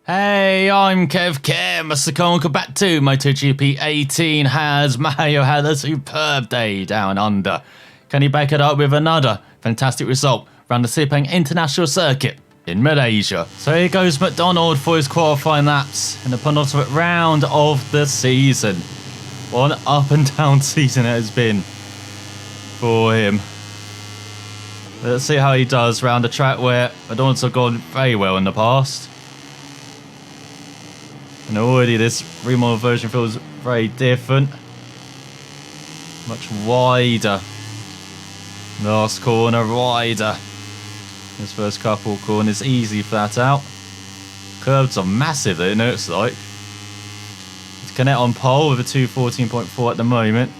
Hey, I'm Kev Mr. Welcome back to MotoGP 18. Has Mario had a superb day down under? Can he back it up with another fantastic result around the Sepang International Circuit in Malaysia? So here goes McDonald for his qualifying laps in the penultimate round of the season. What an up and down season it has been for him. Let's see how he does around a track where McDonald's have gone very well in the past. And already this remodeled version feels very different. Much wider. Last corner wider. This first couple corners easy flat out. Curves are massive, it looks like. It's Canet on pole with a 2:14.4 at the moment.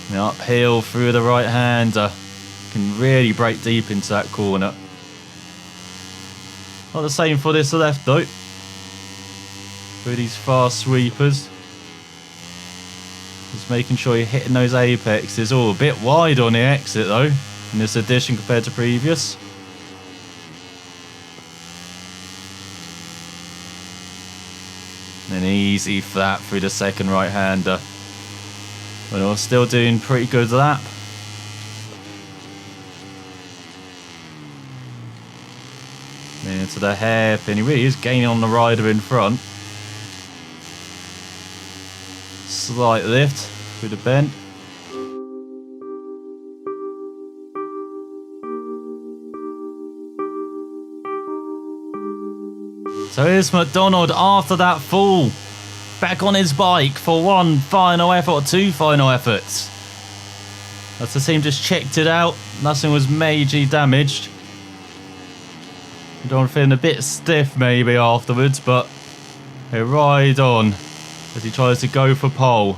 And uphill through the right hander. Can really break deep into that corner. Not the same for this left though. Through these fast sweepers. Just making sure you're hitting those apexes. Oh, a bit wide on the exit though in this edition compared to previous. And an easy flat through the second right hander. But we're still doing pretty good lap. Into the hairpin. He really is gaining on the rider in front. Slight lift through the bend. So here's McDonald after that fall. Back on his bike for one final effort or two final efforts. As the team just checked it out. Nothing was majorly damaged. Don't feeling a bit stiff maybe afterwards, but they ride on as he tries to go for pole.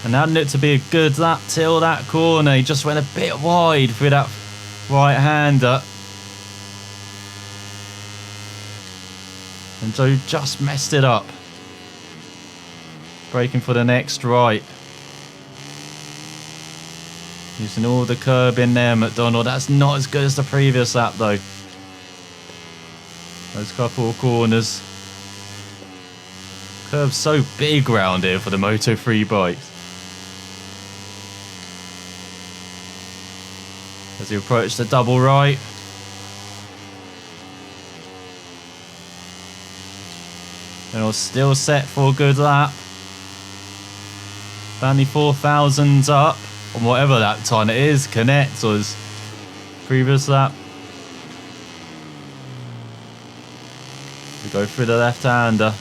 And that looked to be a good lap till that corner. He just went a bit wide through that right hander. And Joe just messed it up. Braking for the next right. Using all the curb in there, McDonald. That's not as good as the previous lap, though. Those couple of corners. Curb's so big round here for the Moto3 bikes. As he approached the double right. And we're still set for a good lap. Only 4,000 up. On whatever that time it is, Canet or his previous lap. We go through the left-hander,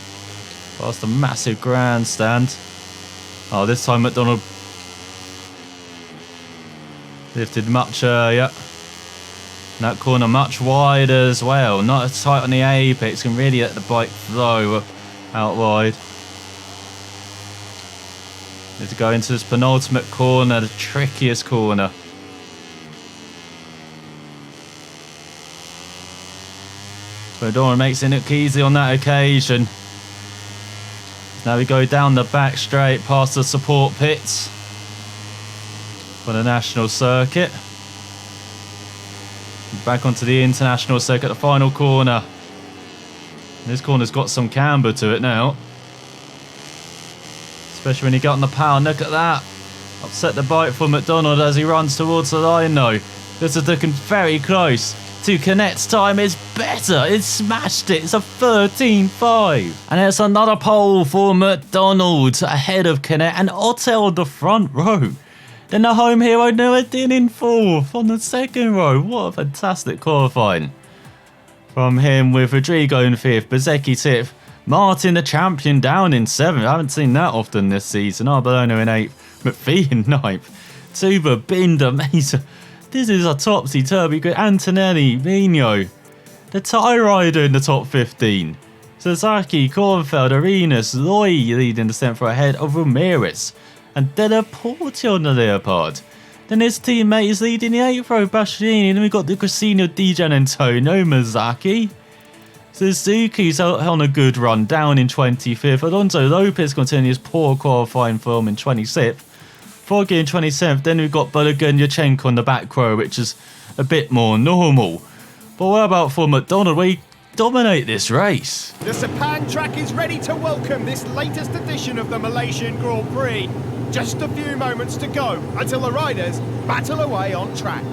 past a massive grandstand. Oh, this time McDonald lifted much earlier. And that corner much wider as well. Not as tight on the apex, can really let the bike flow out wide. Need to go into this penultimate corner, the trickiest corner. O'Donnell makes it look easy on that occasion. Now we go down the back straight past the support pits for the National Circuit. Back onto the International Circuit, the final corner. And this corner's got some camber to it now. Especially when you get on the power. Look at that. Upset the bike for McDonald as he runs towards the line though. This is looking very close to Canet's time. It's better. It's smashed it. It's a 13.5. And it's another pole for McDonald ahead of Canet and Otto on the front row. Then the home hero Nuruddin in fourth on the second row. What a fantastic qualifying from him, with Rodrigo in fifth, Bezzecchi sixth. Martin, the champion, down in 7th. I haven't seen that often this season. Arbolino in 8th. McPhee in 9th. Tuba, Binder, Mesa. This is a topsy-turvy good. Antonelli, Vigno. The tie rider in the top 15. Sasaki, Kornfeld, Arenas, Loy leading the 7th row ahead of Ramirez. And Della Porte on the Leopard. Then his teammate is leading the 8th row, Bastianini. Then we've got the Crisino, Dijan, Antonio, Mazaki. Suzuki's on a good run, down in 25th. Alonso Lopez continues poor qualifying form in 26th. Foggy in 27th. Then we've got Bulaga and Yurchenko on the back row, which is a bit more normal. But what about for McDonald? We dominate this race. The Sepang track is ready to welcome this latest edition of the Malaysian Grand Prix. Just a few moments to go until the riders battle away on track.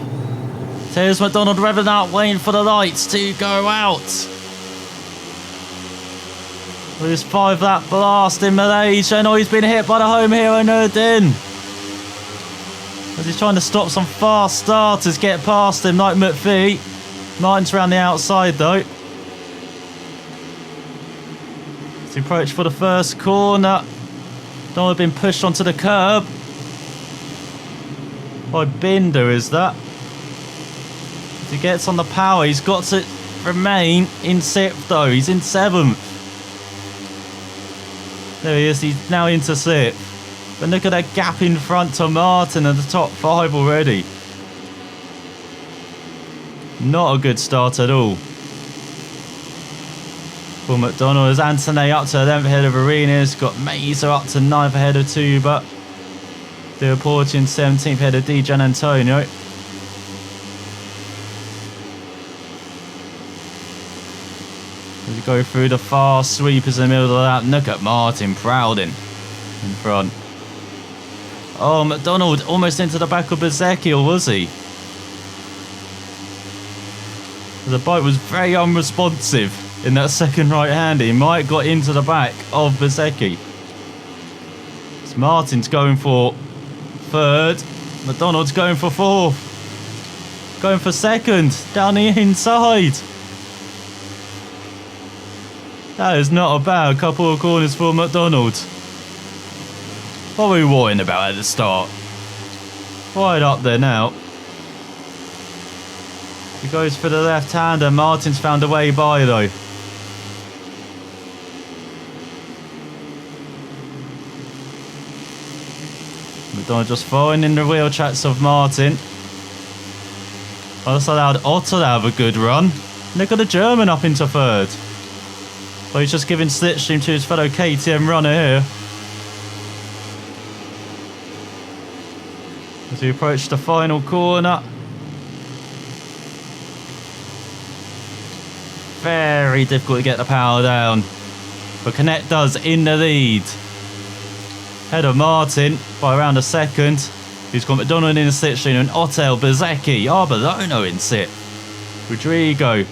There's McDonald revving out, waiting for the lights to go out. With his 5-lap blast in Malaysia, and he's been hit by the home hero Nurdin. As he's trying to stop some fast starters get past him like McPhee. Martin's around the outside though. As he approached for the first corner. Donald been pushed onto the curb. By Binder is that. As he gets on the power, he's got to remain in 6th though. He's in 7th. There he is, he's now into 6th. But look at that gap in front to Martin at the top 5 already. Not a good start at all. For McDonald as Anthony up to 11th ahead of Arenas. Got Mazer up to 9th ahead of Tuba. De Porte in 17th ahead of Di Gian Antonio. As we go through the fast sweepers in the middle of that, look at Martin Proudin in front. Oh, McDonald almost into the back of Bezecchi, or was he? The bike was very unresponsive in that second right-hander. He might have got into the back of Bezecchi. So Martin's going for 3rd. McDonald's going for 4th. Going for 2nd. Down the inside. That is not a bad couple of corners for McDonald. What were we worrying about at the start? Right up there now. He goes for the left-hander. Martin's found a way by though. McDonald just following in the wheel tracks of Martin. Also allowed Otto to have a good run. And they've got a German up into 3rd. Well, he's just giving slipstream to his fellow KTM runner here. As we approach the final corner. Very difficult to get the power down. But Canet does in the lead. Ahead of Martin by around a 2nd. He's got McDonald in the slipstream and Otto, Bezecchi, Arbolono in 6th. Rodrigo.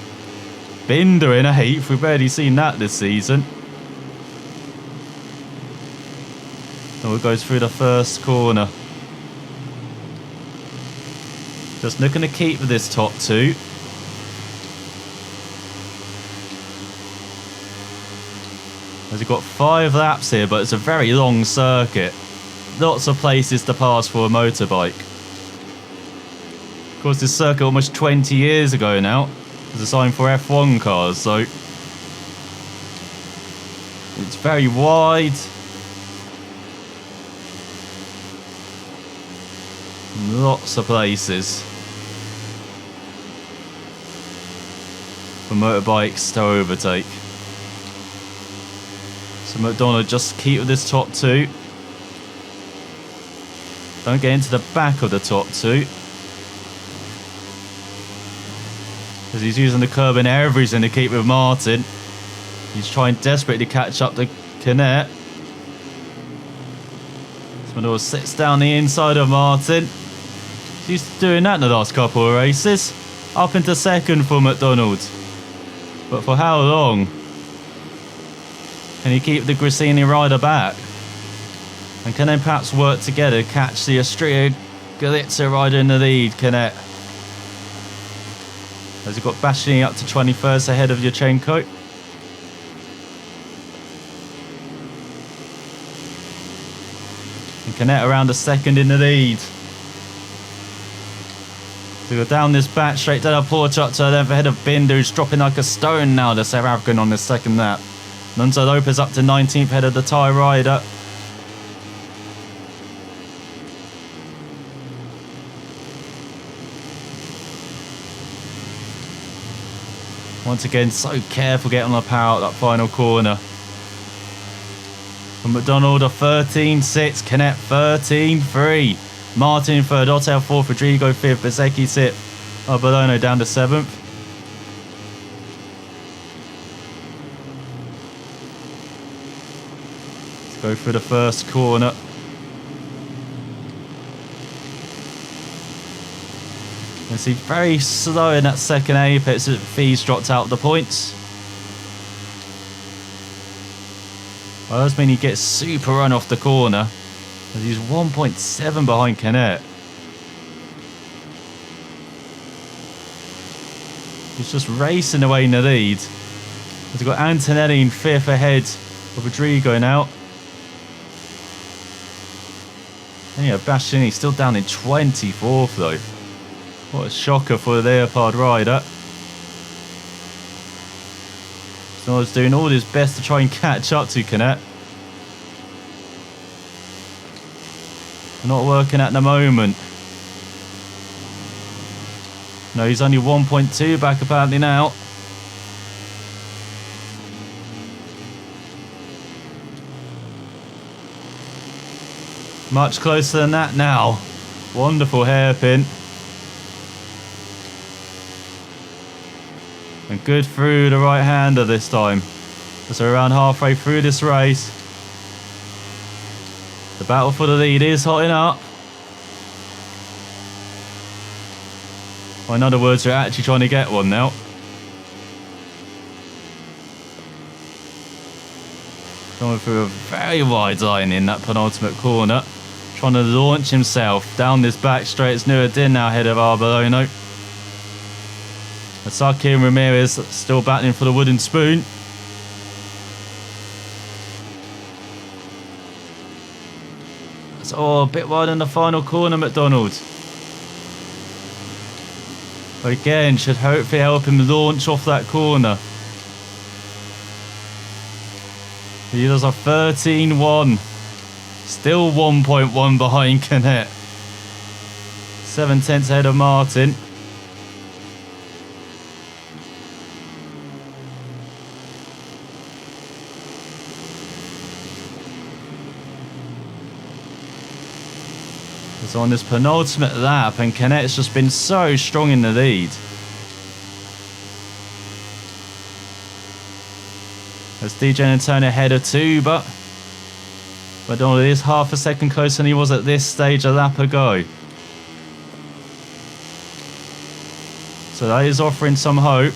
Binder in 8th. We've barely seen that this season. So it goes through the first corner. Just looking to keep this top 2. As we've got 5 laps here, but it's a very long circuit. Lots of places to pass for a motorbike. Of course, this circuit almost 20 years ago now was designed for F1 cars, so it's very wide. Lots of places for motorbikes to overtake. So McDonald just keep with this top 2. Don't get into the back of the top 2. Because he's using the curb and everything to keep with Martin. He's trying desperately to catch up to Canet. McDonald sits down the inside of Martin. He's doing that in the last couple of races. Up into 2nd for McDonald. But for how long? Can he keep the Grassini rider back? And can they perhaps work together to catch the Austria Galizia rider in the lead, Canet? As he got Bastianini up to 21st ahead of Yurchenko. And Canet around a 2nd in the lead. So we go down this back straight down Porch up to 11th ahead of Binder, who's dropping like a stone now, the South African on this 2nd lap. Nunzo Lopez up to 19th ahead of the Thai rider. Once again, so careful getting on the power at that final corner. From McDonald a 13.6, Canet 13.3. Martin third, Otto fourth, Rodrigo fifth, Bezzecchi sixth. Arbolino down to 7th. Let's go for the first corner. You can see very slow in that second apex as Fees dropped out the points. Well, that does mean he gets super run off the corner. As he's 1.7 behind Canet. He's just racing away in the lead. We've got Antonelli in 5th ahead of Rodrigo now. And yeah, Bastianini still down in 24th though. What a shocker for the Leopard rider. So he's doing all his best to try and catch up to Canet. Not working at the moment. No, he's only 1.2 back apparently now. Much closer than that now. Wonderful hairpin. And good through the right-hander this time. So we're around halfway through this race. The battle for the lead is hotting up. Or in other words, we're actually trying to get one now. Going through a very wide line in that penultimate corner. Trying to launch himself down this back straight. It's Nuruddin now ahead of Arbolino. Asaki and Ramirez still battling for the wooden spoon. It's a bit wide in the final corner, McDonald. But again, should hopefully help him launch off that corner. He does a 13.1. Still 1.1 behind Canet. 7 tenths ahead of Martin. It's on this penultimate lap and Canet's just been so strong in the lead. As DJ Antonio ahead of 2, but McDonald is half a second closer than he was at this stage a lap ago. So that is offering some hope.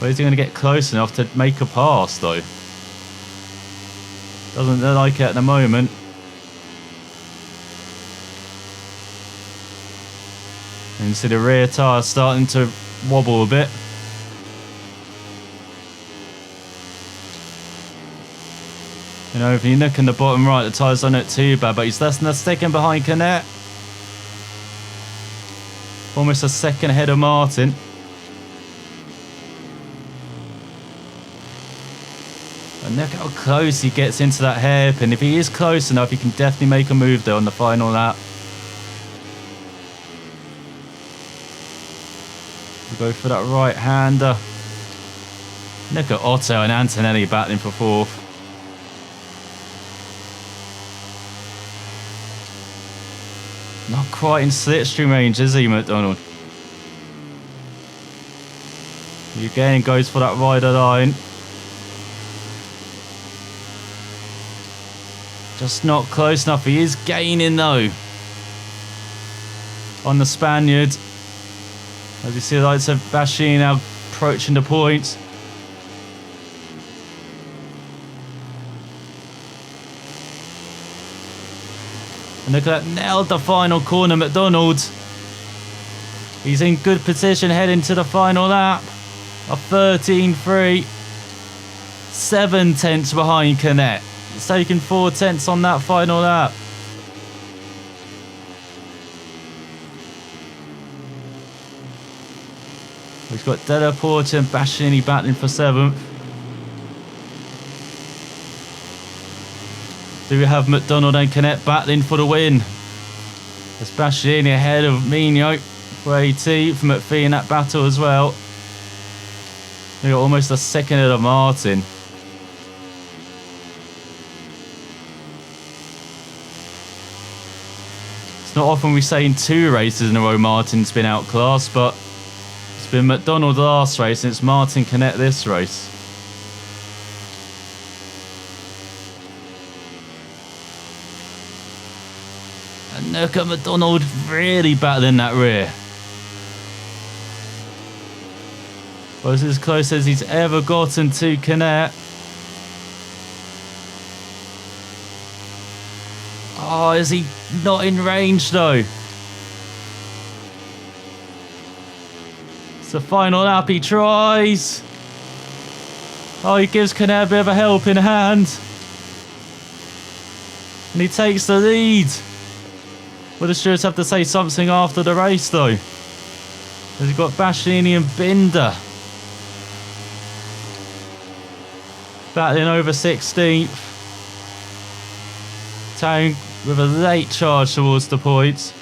But is he going to get close enough to make a pass though? Doesn't look like it at the moment. And you see the rear tyre starting to wobble a bit. You know, if you look in the bottom right, the tyres don't look too bad, but he's less than a second behind Canet. Almost a second ahead of Martin. And look how close he gets into that hairpin. If he is close enough, he can definitely make a move there on the final lap. We'll go for that right-hander. Look at Otto and Antonelli battling for 4th. Not quite in slipstream range, is he, McDonald? He again goes for that rider line. Just not close enough. He is gaining though on the Spaniard. As you see the lights of Bastianini now approaching the point. And look at that, nailed the final corner, McDonald. He's in good position heading to the final lap. A 13.3. 7 tenths behind Canet. He's taken 4 tenths on that final lap. We've got Della Porta and Bastianini battling for 7th. Do we have McDonald and Canet battling for the win? There's Bastianini ahead of Mignot for AT from McPhee in that battle as well. We got almost a second ahead of Martin. not often we say in 2 races in a row Martin's been outclassed, but it's been McDonald last race and it's Martin Canet this race. And look at McDonald really battling that rear. Well, it's as close as he's ever gotten to Canet. Oh, is he not in range though? It's the final lap, he tries. Oh, he gives Canet a bit of a helping hand. And he takes the lead. Well, the stewards have to say something after the race though. As you've got Bastianini and Binder battling over 16th. Tang with a late charge towards the points.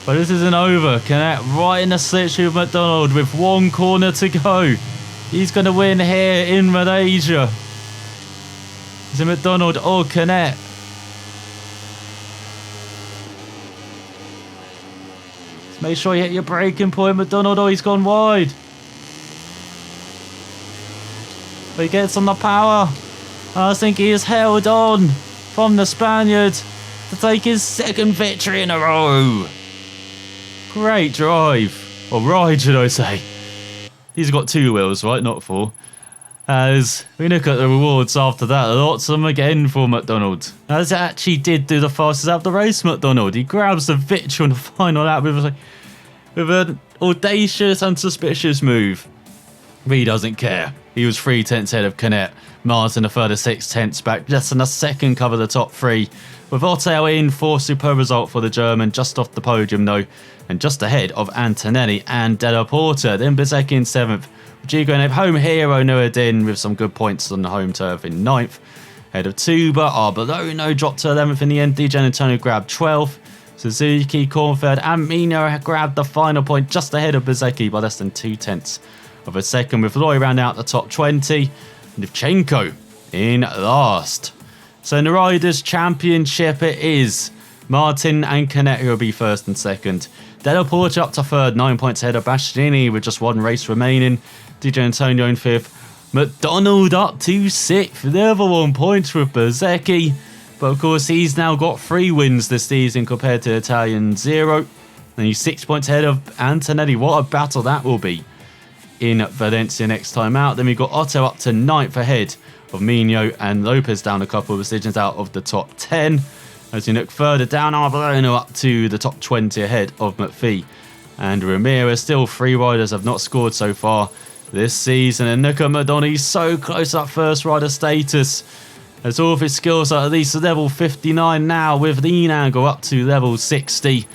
But this isn't over. Canet right in the slipstream of McDonald with 1 corner to go. He's going to win here in Malaysia. Is it McDonald or Canet? Just make sure you hit your braking point, McDonald, or he's gone wide. But he gets on the power. I think he has held on from the Spaniard to take his 2nd victory in a row. Great drive. Or ride, should I say. He's got 2 wheels, right? Not 4. As we look at the rewards after that, lots of them again for McDonald. As he actually did do the fastest lap of the race, McDonald. He grabs the victory on the final lap with an audacious and suspicious move. But he doesn't care. He was 3 tenths ahead of Canet. Martin a further 6 tenths back. Less than a second cover the top 3. With Otto in for a superb result for the German. Just off the podium though. And just ahead of Antonelli and Della Porta. Then Bezzecchi in 7th. Rodrigo and home hero Nuadin with some good points on the home turf in 9th. Ahead of Tuba. Arbolino dropped to 11th in the end. DJ Antonio grabbed 12th. Suzuki, Cornfeld and Mino grabbed the final point just ahead of Bezzecchi by less than 2 tenths of a second, with Loy rounding out the top 20 and Livchenko in last. So in the Riders' Championship it is Martin and Canet who will be 1st and 2nd. Della Porta up to 3rd, 9 points ahead of Bastianini with just 1 race remaining. DJ Antonio in 5th. McDonald up to 6th, level 1 points with Bezzecchi. But of course he's now got 3 wins this season compared to Italian 0. And he's 6 points ahead of Antonelli. What a battle that will be in Valencia next time out. Then we've got Otto up to 9th ahead of Mino and Lopez down a couple of decisions out of the top 10. As you look further down, Arbolino up to the top 20 ahead of McPhee and Ramirez. Still 3 riders have not scored so far this season. And look at McDonald, he's so close to that first rider status. As all of his skills are at least level 59 now, with Leanangle up to level 60.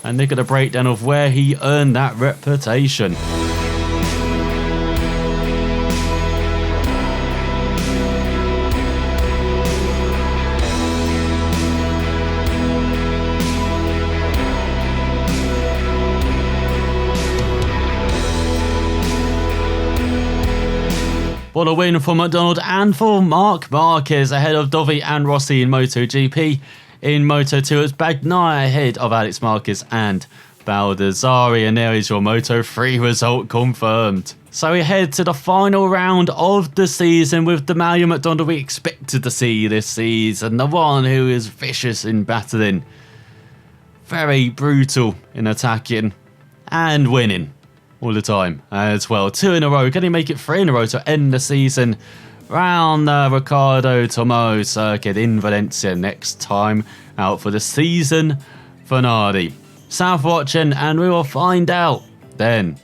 And look at the breakdown of where he earned that reputation. What a win for McDonald and for Marc Marquez ahead of Dovi and Rossi in MotoGP. In Moto2, it's Bagnaia ahead of Alex Marquez and Baldassari. And there is your Moto3 result confirmed. So we head to the final round of the season with the Mario McDonald we expected to see this season. The one who is vicious in battling, very brutal in attacking and winning all the time as well. 2 in a row. Can he make it 3 in a row to end the season round the Ricardo Tomo circuit in Valencia next time out for the season finale? South watching and we will find out then.